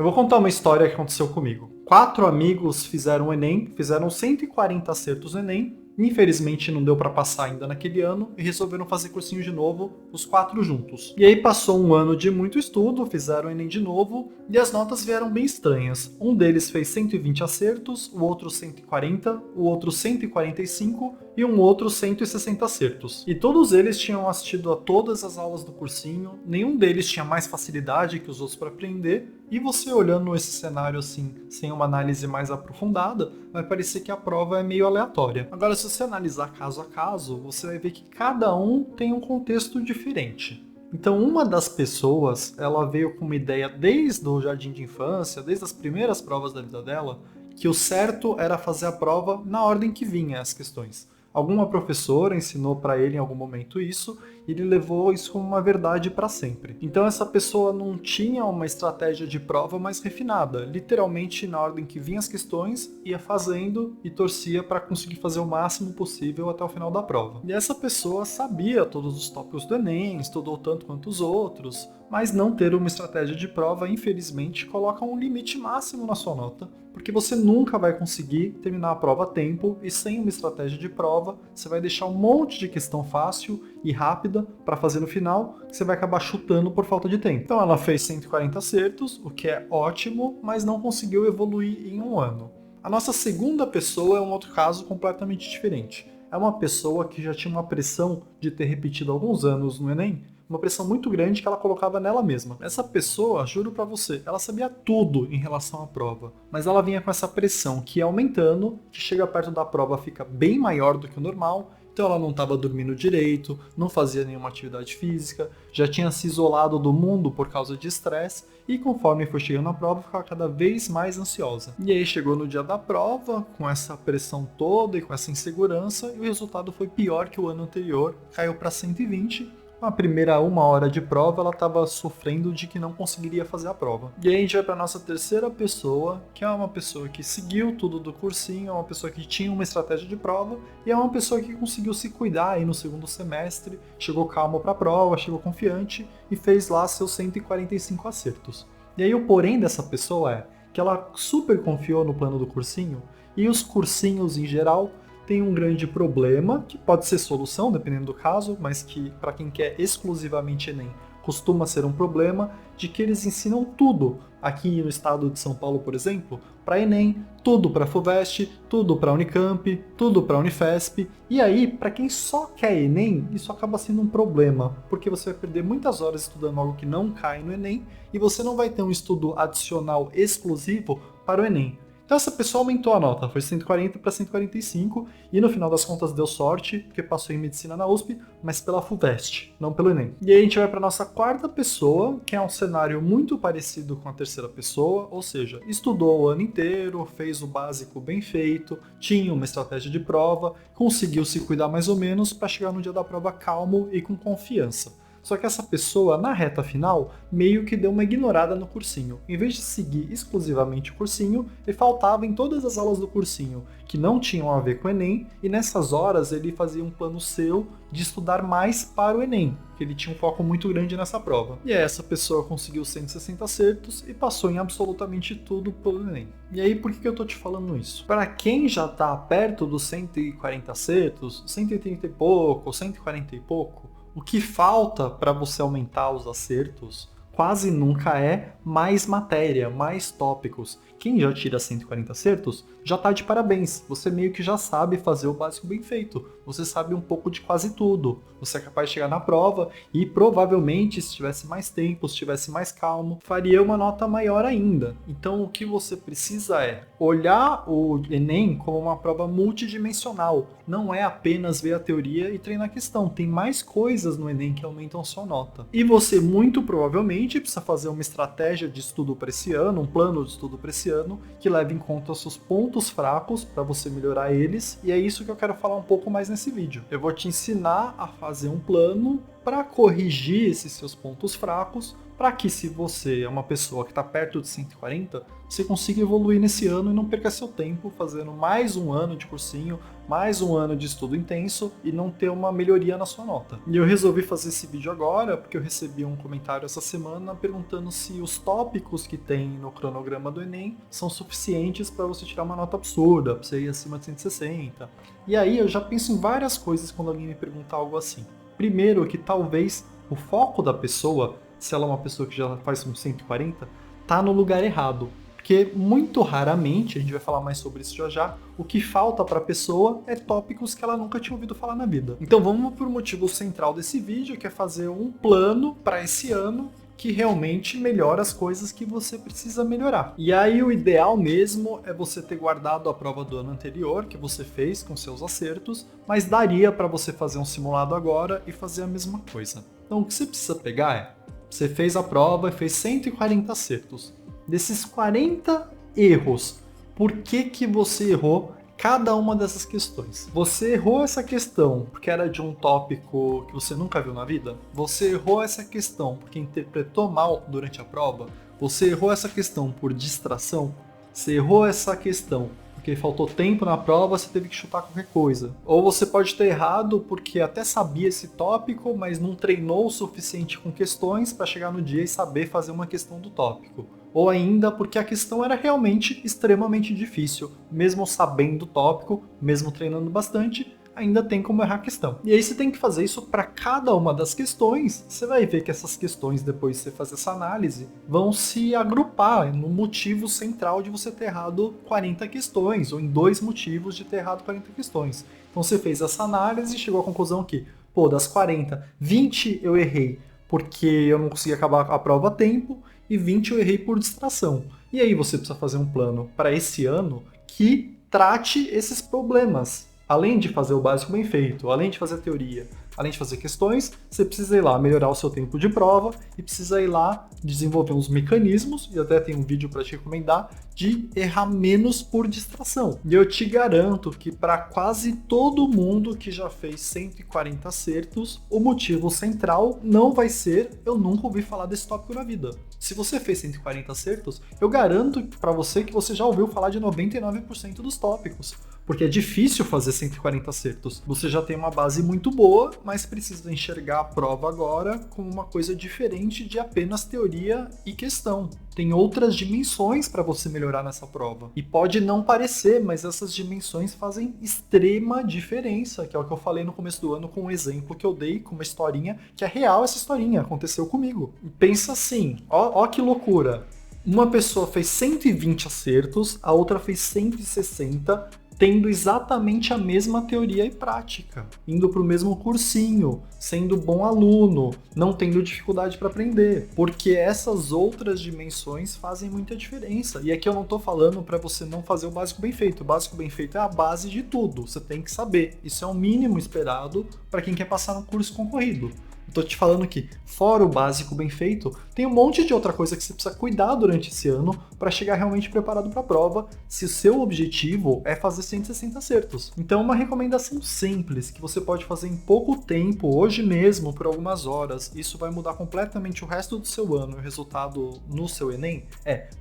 Eu vou contar uma história que aconteceu comigo. 4 amigos fizeram o Enem, fizeram 140 acertos no Enem, infelizmente não deu para passar ainda naquele ano e resolveram fazer cursinho de novo, os 4 juntos. E aí passou um ano de muito estudo, fizeram o Enem de novo e as notas vieram bem estranhas. Um deles fez 120 acertos, o outro 140, o outro 145 e um outro 160 acertos. E todos eles tinham assistido a todas as aulas do cursinho, nenhum deles tinha mais facilidade que os outros para aprender, e você olhando esse cenário assim, sem uma análise mais aprofundada, vai parecer que a prova é meio aleatória. Agora, se você analisar caso a caso, você vai ver que cada um tem um contexto diferente. Então, uma das pessoas, ela veio com uma ideia desde o jardim de infância, desde as primeiras provas da vida dela, que o certo era fazer a prova na ordem que vinha as questões. Alguma professora ensinou para ele em algum momento isso e ele levou isso como uma verdade para sempre. Então essa pessoa não tinha uma estratégia de prova mais refinada. Literalmente, na ordem que vinha as questões, ia fazendo e torcia para conseguir fazer o máximo possível até o final da prova. E essa pessoa sabia todos os tópicos do Enem, estudou tanto quanto os outros, mas não ter uma estratégia de prova, infelizmente, coloca um limite máximo na sua nota, porque você nunca vai conseguir terminar a prova a tempo e sem uma estratégia de prova, você vai deixar um monte de questão fácil e rápida para fazer no final, que você vai acabar chutando por falta de tempo. Então ela fez 140 acertos, o que é ótimo, mas não conseguiu evoluir em um ano. A nossa segunda pessoa é um outro caso completamente diferente. É uma pessoa que já tinha uma pressão de ter repetido alguns anos no Enem, uma pressão muito grande que ela colocava nela mesma. Essa pessoa, juro pra você, ela sabia tudo em relação à prova, mas ela vinha com essa pressão que ia aumentando, que chega perto da prova fica bem maior do que o normal, então ela não estava dormindo direito, não fazia nenhuma atividade física, já tinha se isolado do mundo por causa de estresse e conforme foi chegando na prova ficava cada vez mais ansiosa. E aí chegou no dia da prova, com essa pressão toda e com essa insegurança, e o resultado foi pior que o ano anterior, caiu para 120. Na primeira 1 hora de prova, ela estava sofrendo de que não conseguiria fazer a prova. E aí a gente vai para nossa terceira pessoa, que é uma pessoa que seguiu tudo do cursinho, é uma pessoa que tinha uma estratégia de prova e é uma pessoa que conseguiu se cuidar aí no segundo semestre, chegou calmo para a prova, chegou confiante e fez lá seus 145 acertos. E aí o porém dessa pessoa é que ela super confiou no plano do cursinho e os cursinhos em geral tem um grande problema, que pode ser solução, dependendo do caso, mas que para quem quer exclusivamente Enem, costuma ser um problema, de que eles ensinam tudo. Aqui no estado de São Paulo, por exemplo, para Enem, tudo para FUVEST, tudo para Unicamp, tudo para Unifesp. E aí, para quem só quer Enem, isso acaba sendo um problema, porque você vai perder muitas horas estudando algo que não cai no Enem e você não vai ter um estudo adicional exclusivo para o Enem. Então essa pessoa aumentou a nota, foi 140 para 145 e no final das contas deu sorte, porque passou em medicina na USP, mas pela FUVEST, não pelo Enem. E aí a gente vai para nossa quarta pessoa, que é um cenário muito parecido com a terceira pessoa, ou seja, estudou o ano inteiro, fez o básico bem feito, tinha uma estratégia de prova, conseguiu se cuidar mais ou menos para chegar no dia da prova calmo e com confiança. Só que essa pessoa, na reta final, meio que deu uma ignorada no cursinho. Em vez de seguir exclusivamente o cursinho, ele faltava em todas as aulas do cursinho, que não tinham a ver com o Enem, e nessas horas ele fazia um plano seu de estudar mais para o Enem, que ele tinha um foco muito grande nessa prova. E aí essa pessoa conseguiu 160 acertos e passou em absolutamente tudo pelo Enem. E aí por que eu tô te falando isso? Para quem já tá perto dos 140 acertos, 130 e pouco, 140 e pouco, o que falta para você aumentar os acertos quase nunca é mais matéria, mais tópicos. Quem já tira 140 acertos já tá de parabéns. Você meio que já sabe fazer o básico bem feito. Você sabe um pouco de quase tudo. Você é capaz de chegar na prova e provavelmente, se tivesse mais tempo, se tivesse mais calmo, faria uma nota maior ainda. Então o que você precisa é olhar o Enem como uma prova multidimensional. Não é apenas ver a teoria e treinar a questão. Tem mais coisas no Enem que aumentam sua nota. E você muito provavelmente precisa fazer uma estratégia de estudo para esse ano, um plano de estudo para esse ano, que leve em conta os seus pontos fracos para você melhorar eles, e é isso que eu quero falar um pouco mais nesse vídeo. Eu vou te ensinar a fazer um plano para corrigir esses seus pontos fracos, para que se você é uma pessoa que está perto de 140, você consiga evoluir nesse ano e não perca seu tempo fazendo mais um ano de cursinho, mais um ano de estudo intenso e não ter uma melhoria na sua nota. E eu resolvi fazer esse vídeo agora porque eu recebi um comentário essa semana perguntando se os tópicos que tem no cronograma do Enem são suficientes para você tirar uma nota absurda, para você ir acima de 160. E aí eu já penso em várias coisas quando alguém me pergunta algo assim. Primeiro, que talvez o foco da pessoa, se ela é uma pessoa que já faz uns 140, tá no lugar errado. Porque muito raramente, a gente vai falar mais sobre isso já já, o que falta para a pessoa é tópicos que ela nunca tinha ouvido falar na vida. Então vamos para o motivo central desse vídeo, que é fazer um plano para esse ano que realmente melhora as coisas que você precisa melhorar. E aí o ideal mesmo é você ter guardado a prova do ano anterior, que você fez com seus acertos, mas daria para você fazer um simulado agora e fazer a mesma coisa. Então o que você precisa pegar é, você fez a prova e fez 140 acertos. Desses 40 erros, por que você errou cada uma dessas questões? Você errou essa questão porque era de um tópico que você nunca viu na vida? Você errou essa questão porque interpretou mal durante a prova? Você errou essa questão por distração? Você errou essa questão porque faltou tempo na prova, você teve que chutar qualquer coisa. Ou você pode ter errado porque até sabia esse tópico, mas não treinou o suficiente com questões para chegar no dia e saber fazer uma questão do tópico. Ou ainda porque a questão era realmente extremamente difícil, mesmo sabendo o tópico, mesmo treinando bastante, ainda tem como errar a questão. E aí você tem que fazer isso para cada uma das questões. Você vai ver que essas questões, depois de você fazer essa análise, vão se agrupar no motivo central de você ter errado 40 questões, ou em 2 motivos de ter errado 40 questões. Então você fez essa análise e chegou à conclusão que, pô, das 40, 20 eu errei porque eu não consegui acabar a prova a tempo, e 20 eu errei por distração. E aí você precisa fazer um plano para esse ano que trate esses problemas. Além de fazer o básico bem feito, além de fazer a teoria, além de fazer questões, você precisa ir lá melhorar o seu tempo de prova e precisa ir lá desenvolver uns mecanismos, e até tem um vídeo para te recomendar, de errar menos por distração. E eu te garanto que para quase todo mundo que já fez 140 acertos, o motivo central não vai ser eu nunca ouvi falar desse tópico na vida. Se você fez 140 acertos, eu garanto para você que você já ouviu falar de 99% dos tópicos. Porque é difícil fazer 140 acertos. Você já tem uma base muito boa, mas precisa enxergar a prova agora como uma coisa diferente de apenas teoria e questão. Tem outras dimensões para você melhorar nessa prova. E pode não parecer, mas essas dimensões fazem extrema diferença, que é o que eu falei no começo do ano com um exemplo que eu dei, com uma historinha, que é real essa historinha, aconteceu comigo. E pensa assim, ó que loucura. Uma pessoa fez 120 acertos, a outra fez 160, tendo exatamente a mesma teoria e prática, indo para o mesmo cursinho, sendo bom aluno, não tendo dificuldade para aprender, porque essas outras dimensões fazem muita diferença. E aqui eu não estou falando para você não fazer o básico bem feito. O básico bem feito é a base de tudo, você tem que saber. Isso é o mínimo esperado para quem quer passar no curso concorrido. Tô te falando que, fora o básico bem feito, tem um monte de outra coisa que você precisa cuidar durante esse ano para chegar realmente preparado para a prova, se o seu objetivo é fazer 160 acertos. Então, uma recomendação simples que você pode fazer em pouco tempo, hoje mesmo, por algumas horas, isso vai mudar completamente o resto do seu ano e o resultado no seu Enem,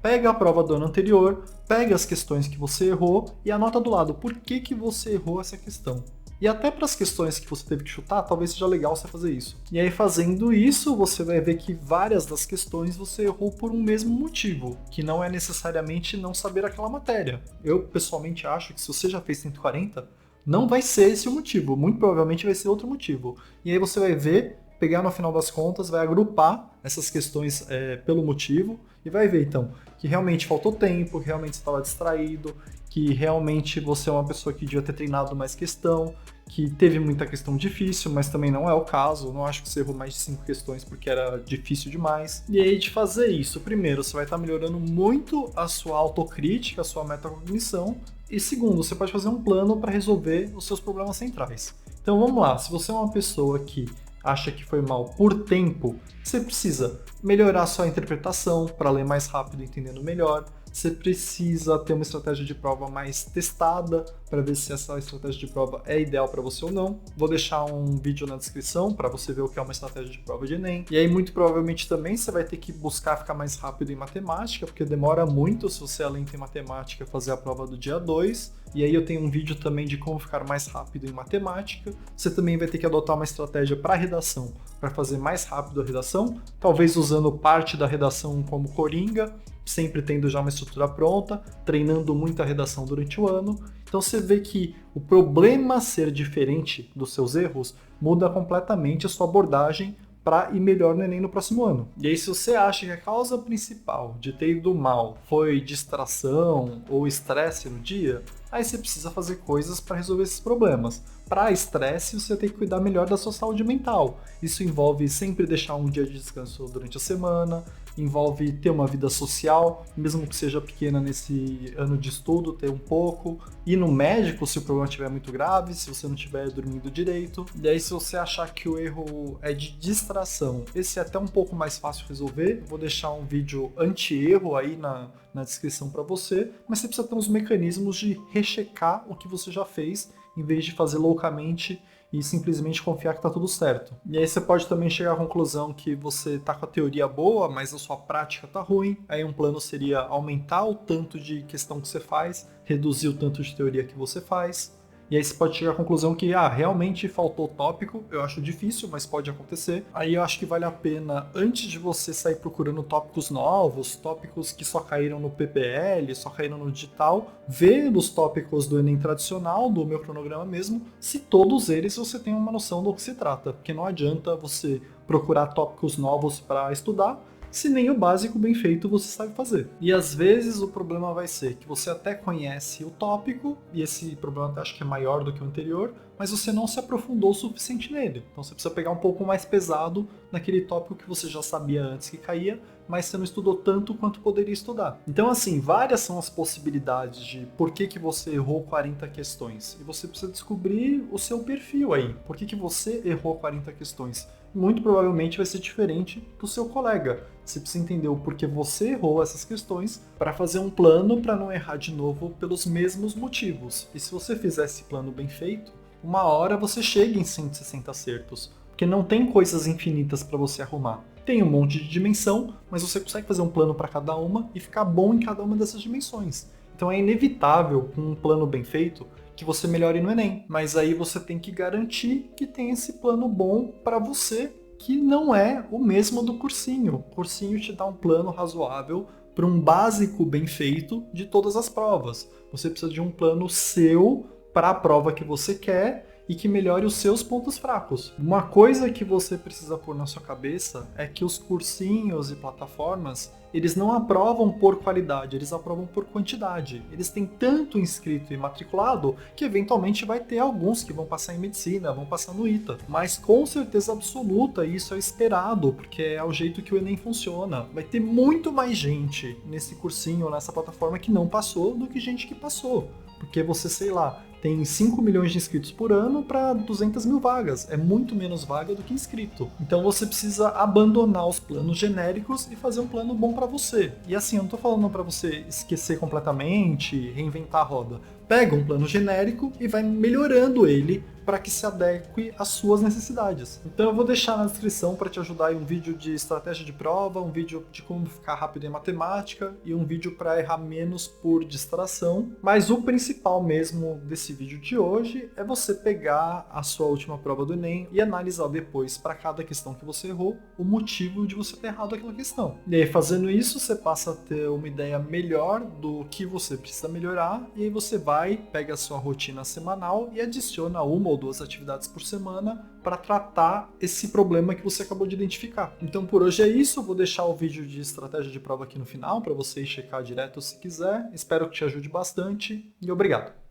pega a prova do ano anterior, pega as questões que você errou e anota do lado por que você errou essa questão. E até para as questões que você teve que chutar, talvez seja legal você fazer isso. E aí, fazendo isso, você vai ver que várias das questões você errou por um mesmo motivo, que não é necessariamente não saber aquela matéria. Eu, pessoalmente, acho que se você já fez 140, não vai ser esse o motivo, muito provavelmente vai ser outro motivo. E aí você vai ver, pegar no final das contas, vai agrupar essas questões pelo motivo, e vai ver, então, que realmente faltou tempo, que realmente você estava distraído, que realmente você é uma pessoa que devia ter treinado mais questão, que teve muita questão difícil, mas também não é o caso. Eu não acho que você errou mais de 5 questões porque era difícil demais. E aí, de fazer isso, primeiro, você vai estar melhorando muito a sua autocrítica, a sua metacognição, e segundo, você pode fazer um plano para resolver os seus problemas centrais. Então vamos lá, se você é uma pessoa que acha que foi mal por tempo, você precisa melhorar sua interpretação para ler mais rápido, entendendo melhor. Você precisa ter uma estratégia de prova mais testada para ver se essa estratégia de prova é ideal para você ou não. Vou deixar um vídeo na descrição para você ver o que é uma estratégia de prova de Enem. E aí, muito provavelmente também você vai ter que buscar ficar mais rápido em matemática, porque demora muito se você é lento em matemática fazer a prova do dia 2. E aí eu tenho um vídeo também de como ficar mais rápido em matemática. Você também vai ter que adotar uma estratégia para redação, para fazer mais rápido a redação, talvez usando parte da redação como coringa, sempre tendo já uma estrutura pronta, treinando muita redação durante o ano. Então você vê que o problema ser diferente dos seus erros muda completamente a sua abordagem para ir melhor no Enem no próximo ano. E aí, se você acha que a causa principal de ter ido mal foi distração ou estresse no dia, aí você precisa fazer coisas para resolver esses problemas. Para estresse, você tem que cuidar melhor da sua saúde mental. Isso envolve sempre deixar um dia de descanso durante a semana, envolve ter uma vida social, mesmo que seja pequena nesse ano de estudo, ter um pouco, ir no médico se o problema estiver muito grave, se você não estiver dormindo direito. E aí, se você achar que o erro é de distração, esse é até um pouco mais fácil de resolver. Vou deixar um vídeo anti-erro aí na descrição para você, mas você precisa ter uns mecanismos de rechecar o que você já fez, em vez de fazer loucamente e simplesmente confiar que está tudo certo. E aí você pode também chegar à conclusão que você está com a teoria boa, mas a sua prática está ruim. Aí um plano seria aumentar o tanto de questão que você faz, reduzir o tanto de teoria que você faz. E aí você pode chegar à conclusão que, realmente faltou tópico, eu acho difícil, mas pode acontecer. Aí eu acho que vale a pena, antes de você sair procurando tópicos novos, tópicos que só caíram no PPL, só caíram no digital, ver os tópicos do Enem tradicional, do meu cronograma mesmo, se todos eles você tem uma noção do que se trata. Porque não adianta você procurar tópicos novos para estudar, se nem o básico bem feito você sabe fazer. E às vezes o problema vai ser que você até conhece o tópico, e esse problema até acho que é maior do que o anterior, mas você não se aprofundou o suficiente nele. Então você precisa pegar um pouco mais pesado naquele tópico que você já sabia antes que caía, mas você não estudou tanto quanto poderia estudar. Então assim, várias são as possibilidades de por que você errou 40 questões. E você precisa descobrir o seu perfil aí. Por que você errou 40 questões? Muito provavelmente vai ser diferente do seu colega. Você precisa entender o porquê você errou essas questões para fazer um plano para não errar de novo pelos mesmos motivos. E se você fizer esse plano bem feito, uma hora você chega em 160 acertos, porque não tem coisas infinitas para você arrumar. Tem um monte de dimensão, mas você consegue fazer um plano para cada uma e ficar bom em cada uma dessas dimensões. Então é inevitável, com um plano bem feito, que você melhore no Enem. Mas aí você tem que garantir que tem esse plano bom para você, que não é o mesmo do cursinho. O cursinho te dá um plano razoável para um básico bem feito de todas as provas. Você precisa de um plano seu para a prova que você quer e que melhore os seus pontos fracos. Uma coisa que você precisa pôr na sua cabeça é que os cursinhos e plataformas, eles não aprovam por qualidade, eles aprovam por quantidade. Eles têm tanto inscrito e matriculado que eventualmente vai ter alguns que vão passar em medicina, vão passar no ITA. Mas com certeza absoluta isso é esperado, porque é o jeito que o Enem funciona. Vai ter muito mais gente nesse cursinho, nessa plataforma que não passou do que gente que passou. Porque você, sei lá, tem 5 milhões de inscritos por ano para 200 mil vagas. É muito menos vaga do que inscrito. Então você precisa abandonar os planos genéricos e fazer um plano bom para você. E assim, eu não tô falando para você esquecer completamente, reinventar a roda. Pega um plano genérico e vai melhorando ele para que se adeque às suas necessidades. Então eu vou deixar na descrição para te ajudar aí um vídeo de estratégia de prova, um vídeo de como ficar rápido em matemática e um vídeo para errar menos por distração. Mas o principal mesmo desse vídeo de hoje é você pegar a sua última prova do Enem e analisar depois para cada questão que você errou o motivo de você ter errado aquela questão. E aí fazendo isso você passa a ter uma ideia melhor do que você precisa melhorar e aí você vai, pega a sua rotina semanal e adiciona uma ou duas atividades por semana para tratar esse problema que você acabou de identificar. Então por hoje é isso, eu vou deixar o vídeo de estratégia de prova aqui no final para você checar direto se quiser. Espero que te ajude bastante e obrigado!